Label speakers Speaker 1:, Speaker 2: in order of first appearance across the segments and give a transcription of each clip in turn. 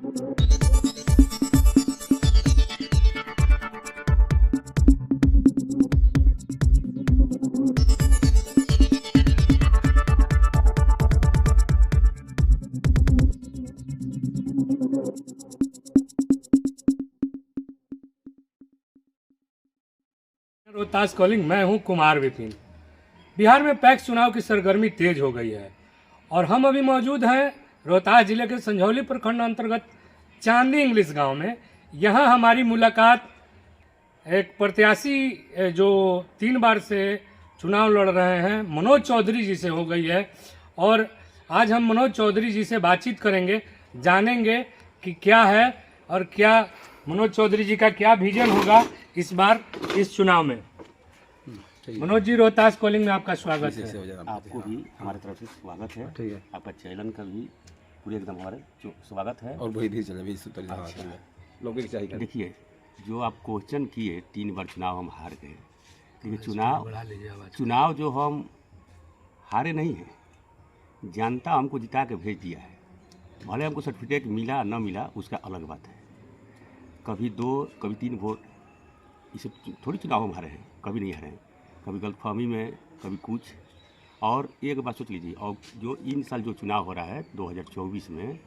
Speaker 1: Rohtas calling, मैं हूं कुमार विपिन। बिहार में पैक्स चुनाव की सरगर्मी तेज हो गई है और हम अभी मौजूद हैं रोहतास जिले के संझौली प्रखंड अंतर्गत चांदी इंग्लिश गांव में। यहां हमारी मुलाकात एक प्रत्याशी जो 3 बार से चुनाव लड़ रहे हैं मनोज चौधरी जी से हो गई है और आज हम मनोज चौधरी जी से बातचीत करेंगे, जानेंगे कि क्या है और क्या मनोज चौधरी जी का क्या विजन होगा इस बार इस चुनाव में। मनोज जी, रोहतास कॉलिंग में आपका स्वागत है।
Speaker 2: आपको भी हमारी तरफ से स्वागत है। ठीक है, आपका चैनल का भी पूरे एकदम हमारे स्वागत है। और वही भी लोगों की चाहिए। देखिए, जो आप क्वेश्चन किए 3 बार चुनाव हम हार गए, लेकिन चुनाव जो हम हारे नहीं हैं, जनता हमको जिता के भेज दिया है। भले हमको सर्टिफिकेट मिला न मिला उसका अलग बात है। कभी 2 कभी 3 वोट, इसे थोड़ी चुनाव हम हारे हैं, कभी नहीं हारे हैं। कभी गलतफहमी में, कभी कुछ। और एक बात सोच लीजिए, और जो इन साल जो चुनाव हो रहा है 2024 में,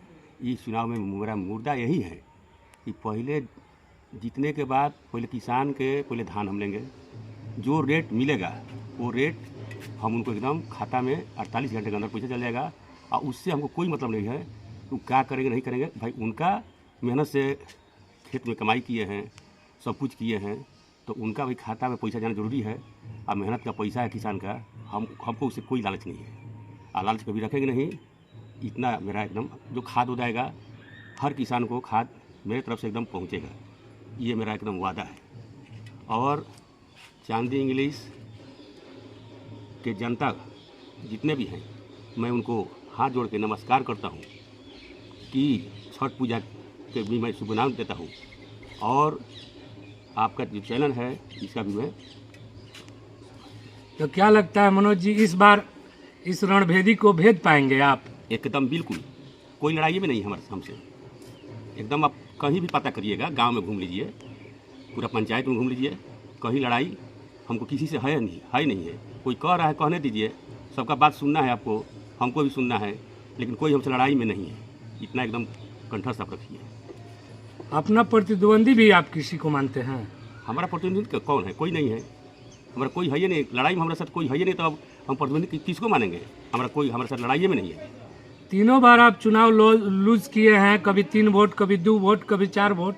Speaker 2: इस चुनाव में मेरा मुद्दा यही है कि पहले जीतने के बाद पहले किसान के पहले धान हम लेंगे, जो रेट मिलेगा वो रेट हम उनको एकदम खाता में 48 घंटे के अंदर पैसा चल जाएगा। और उससे हमको कोई मतलब नहीं है तो क्या करेंगे नहीं करेंगे। भाई उनका मेहनत से खेत में कमाई किए हैं, सब कुछ किए हैं, तो उनका भी खाता में पैसा जाना जरूरी है। और मेहनत का पैसा है किसान का, हमको उससे कोई लालच नहीं है और लालच कभी रखेंगे नहीं। इतना मेरा एकदम, जो खाद हो जाएगा हर किसान को खाद मेरे तरफ से एकदम पहुंचेगा, ये मेरा एकदम वादा है। और चांदी इंग्लिश के जनता जितने भी हैं, मैं उनको हाथ जोड़ के नमस्कार करता हूँ कि छठ पूजा के भी मैं शुभकामनाएं देता हूँ। और आपका जो चैनल है इसका भी मैं।
Speaker 1: तो क्या लगता है मनोज जी, इस बार इस रणभेदी को भेद पाएंगे आप?
Speaker 2: एकदम बिल्कुल, कोई लड़ाई में नहीं हमारे हमसे। एकदम आप कहीं भी पता करिएगा, गांव में घूम लीजिए, पूरा पंचायत में घूम लीजिए, कहीं लड़ाई हमको किसी से है नहीं है। कोई कह रहा है कहने दीजिए, सबका बात सुनना है आपको, हमको भी सुनना है, लेकिन कोई हमसे लड़ाई में नहीं है। इतना एकदम कंठस्थ आप रखिए।
Speaker 1: अपना प्रतिद्वंदी भी आप किसी को मानते हैं?
Speaker 2: हमारा प्रतिद्वंदी कौन है? कोई नहीं है। हमारा कोई है ही नहीं, लड़ाई में हमारे साथ कोई है ही नहीं, तो अब हम प्रतिद्वंदी किसको मानेंगे? कोई हमारे साथ लड़ाई में नहीं है।
Speaker 1: 3 बार आप चुनाव लूज किए हैं, कभी 3 वोट, कभी 2 वोट, कभी 4 वोट।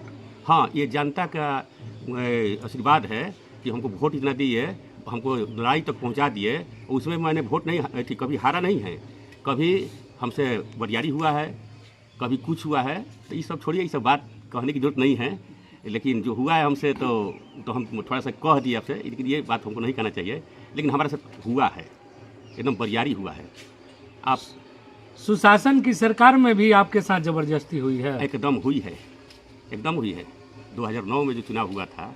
Speaker 2: हाँ, ये जनता का आशीर्वाद है कि हमको वोट इतना दिए, हमको लड़ाई तक पहुंचा दिए। उसमें मैंने वोट नहीं थी, कभी हारा नहीं है, कभी हमसे बरियारी हुआ है, कभी कुछ हुआ है। तो ये सब छोड़िए, ये सब बात कहने की जरूरत नहीं है। लेकिन जो हुआ है हमसे तो हम थोड़ा सा कह दिए आपसे, लेकिन ये बात हमको नहीं कहना चाहिए। लेकिन हमारे साथ हुआ है, एकदम बरियारी हुआ है। आप
Speaker 1: सुशासन की सरकार में भी आपके साथ जबरदस्ती हुई है?
Speaker 2: एकदम हुई है, एकदम हुई है। 2009 में जो चुनाव हुआ था,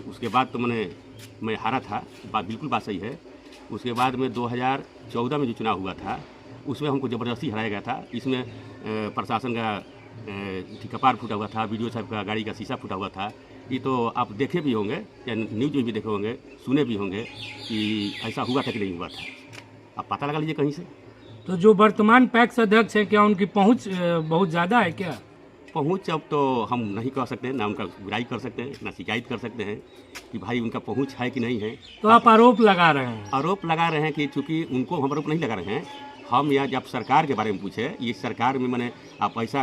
Speaker 2: उसके बाद तो मैं हारा था, बिल्कुल बात सही है। उसके बाद में 2014 में जो चुनाव हुआ था, उसमें हमको ज़बरदस्ती हराया गया था। इसमें प्रशासन का कपार फूटा हुआ था, वीडियो साहब का गाड़ी का शीशा फूटा हुआ था। ये तो आप देखे भी होंगे या न्यूज में भी देखे होंगे, सुने भी होंगे कि ऐसा हुआ था कि नहीं हुआ था। आप पता लगा लीजिए कहीं से।
Speaker 1: तो जो वर्तमान पैक्स अध्यक्ष है, क्या उनकी पहुंच बहुत ज़्यादा है? क्या
Speaker 2: पहुंच अब तो हम नहीं कह सकते, ना उनका बुराई कर सकते हैं, ना शिकायत कर सकते हैं कि भाई उनका पहुंच है कि नहीं है।
Speaker 1: तो आप आरोप लगा रहे हैं?
Speaker 2: आरोप लगा रहे हैं कि चूँकि उनको हम आरोप नहीं लगा रहे हैं। हम यहाँ जब सरकार के बारे में पूछे, ये सरकार में आप ऐसा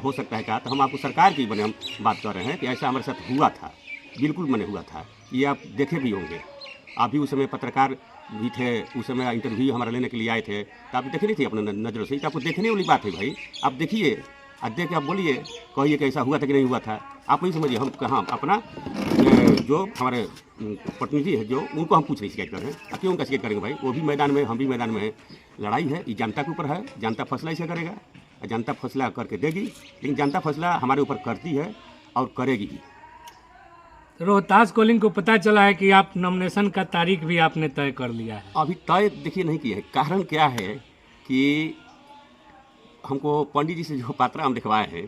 Speaker 2: हो सकता है क्या, तो हम आपको सरकार की हम बात कर रहे हैं कि ऐसा हमारे साथ हुआ था, बिल्कुल हुआ था। ये आप देखे भी होंगे, आप भी उस समय पत्रकार भी थे, उस समय इंटरव्यू हमारा लेने के लिए आए थे, तो आप देखे नहीं थे अपने नज़रों से। आपको देखने वाली बात है भाई, आप देखिए, अब देख के आप बोलिए, कहिए कि ऐसा हुआ था कि नहीं हुआ था। आप नहीं समझिए, हम कहाँ अपना जो हमारे प्रतिनिधि है जो, उनको हम कुछ नहीं शिकायत कर रहे हैं। क्यों उनका शिकायत करेंगे भाई? वो भी मैदान में, हम भी मैदान में है। लड़ाई है, ये जनता के ऊपर है, जनता फैसला इसे करेगा, जनता फैसला करके देगी। लेकिन जनता फैसला हमारे ऊपर करती है और करेगी भी।
Speaker 1: रोहतास कॉलिंग को पता चला है कि आप नॉमिनेशन का तारीख भी आपने तय कर लिया है?
Speaker 2: अभी तय देखिए नहीं किया है। कारण क्या है कि हमको पंडित जी से जो पात्रा हम लिखवाए हैं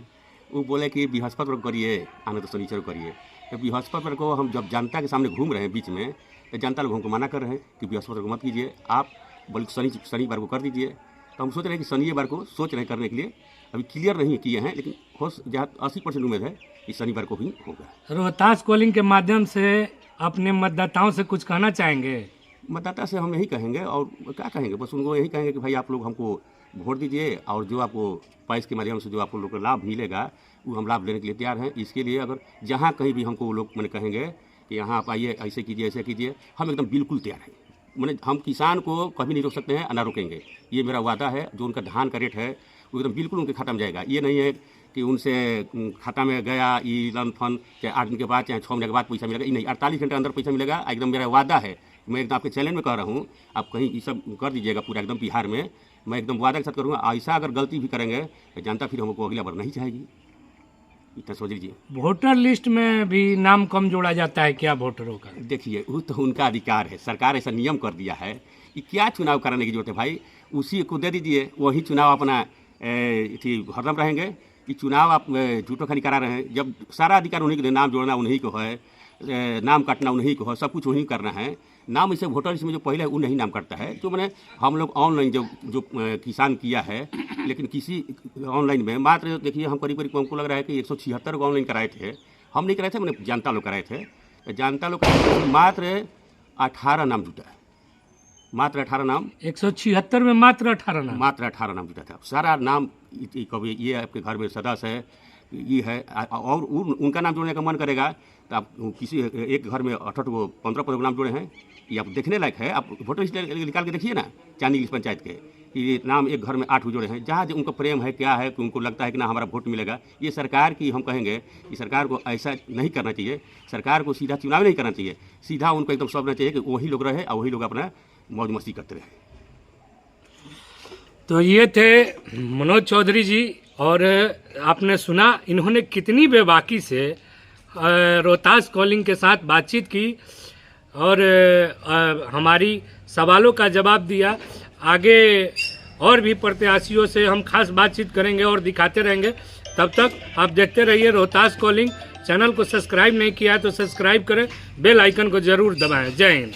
Speaker 2: वो बोले कि बृहस्पतिवार को करिए, आने तो शनिचर को करिए। तो बृहस्पतिवार को हम जब जनता के सामने घूम रहे हैं बीच में, तो जनता लोग हमको मना कर रहे हैं कि बृहस्पतिवार को मत कीजिए, आप बल्कि शनिवार को कर दीजिए। तो हम सोच रहे हैं कि शनिवार को सोच रहे हैं करने के लिए, अभी क्लियर नहीं किए हैं, लेकिन हो जहाँ 80% उम्मीद है कि शनिवार को ही होगा।
Speaker 1: रोहतास कॉलिंग के माध्यम से अपने मतदाताओं से कुछ कहना चाहेंगे?
Speaker 2: मतदाता से हम यही कहेंगे और क्या कहेंगे, बस उनको यही कहेंगे कि भाई आप लोग हमको वोट दीजिए और जो आपको पैस के माध्यम से जो आप लोग को लाभ मिलेगा वो हम लाभ लेने के लिए तैयार हैं। इसके लिए अगर जहाँ कहीं भी हमको वो लोग मैंने कहेंगे कि यहाँ आप आइए, ऐसे कीजिए, हम एकदम बिल्कुल तैयार हैं। मैंने हम किसान को कभी नहीं रोक सकते हैं, ना रोकेंगे। ये मेरा वादा है। जो उनका धान का रेट है वो एकदम बिल्कुल उनके खाता में जाएगा। ये नहीं है कि उनसे खाता में गया ये लन फंड चाहे 8 दिन के बाद चाहे 6 महीने के बाद पैसा मिलेगा, ये नहीं, 48 घंटे के अंदर पैसा मिलेगा। एकदम मेरा वादा है। मैं एकदम आपके चैनल में कह रहा हूँ, आप कहीं ये सब कर दीजिएगा पूरा एकदम बिहार में। मैं एकदम वादा के साथ करूँगा। ऐसा अगर गलती भी करेंगे तो जनता फिर हमको अगला बार नहीं चाहेगी, इतना समझ लीजिए।
Speaker 1: वोटर लिस्ट में भी नाम कम जोड़ा जाता है क्या वोटरों का?
Speaker 2: देखिए वो तो उनका अधिकार है, सरकार ऐसा नियम कर दिया है कि क्या चुनाव कराने की जरूरत है भाई, उसी को दे दीजिए, वही चुनाव अपना हरदम रहेंगे। कि चुनाव आप झूठो खाली करा रहे हैं, जब सारा अधिकार उन्हीं के, नाम जोड़ना उन्हीं को है, नाम काटना उन्हीं को है, सब कुछ वहीं करना है। नाम इसे वोटर लिस्ट में जो पहले है वो नहीं नाम करता है। जो मैंने हम लोग ऑनलाइन जो किसान किया है, लेकिन किसी ऑनलाइन में मात्र देखिए हम करीब हमको लग रहा है कि 176 को ऑनलाइन कराए थे। हम नहीं कराए थे, मैंने जनता लोग कराए थे। जनता लोग मात्र 18 नाम जुटा है, मात्र 18 नाम।
Speaker 1: 176 में मात्र 18 नाम,
Speaker 2: मात्र 18 नाम जुटा था। सारा नाम कभी ये आपके घर में सदस्य है, ये है, और उनका नाम जोड़ने का मन करेगा तो आप किसी एक घर में 18 को 15 को नाम जोड़े हैं, ये आप देखने लायक है। आप वोटर लिस्ट निकाल के देखिए ना, चांदी इंग्लिश पंचायत के, कि ये नाम एक घर में 8 जोड़े हैं। जहाँ उनका प्रेम है, क्या है कि उनको लगता है कि ना हमारा वोट मिलेगा। ये सरकार की हम कहेंगे कि सरकार को ऐसा नहीं करना चाहिए। सरकार को सीधा चुनाव नहीं करना चाहिए, सीधा उनको एकदम समझना चाहिए कि वही लोग रहे और वही लोग अपना मौज मस्ती करते रहे।
Speaker 1: तो ये थे मनोज चौधरी जी, और आपने सुना इन्होंने कितनी बेबाकी से रोहतास कॉलिंग के साथ बातचीत की और हमारी सवालों का जवाब दिया। आगे और भी प्रत्याशियों से हम खास बातचीत करेंगे और दिखाते रहेंगे। तब तक आप देखते रहिए रोहतास कॉलिंग। चैनल को सब्सक्राइब नहीं किया है तो सब्सक्राइब करें, बेल आइकन को जरूर दबाएं। जय हिंद।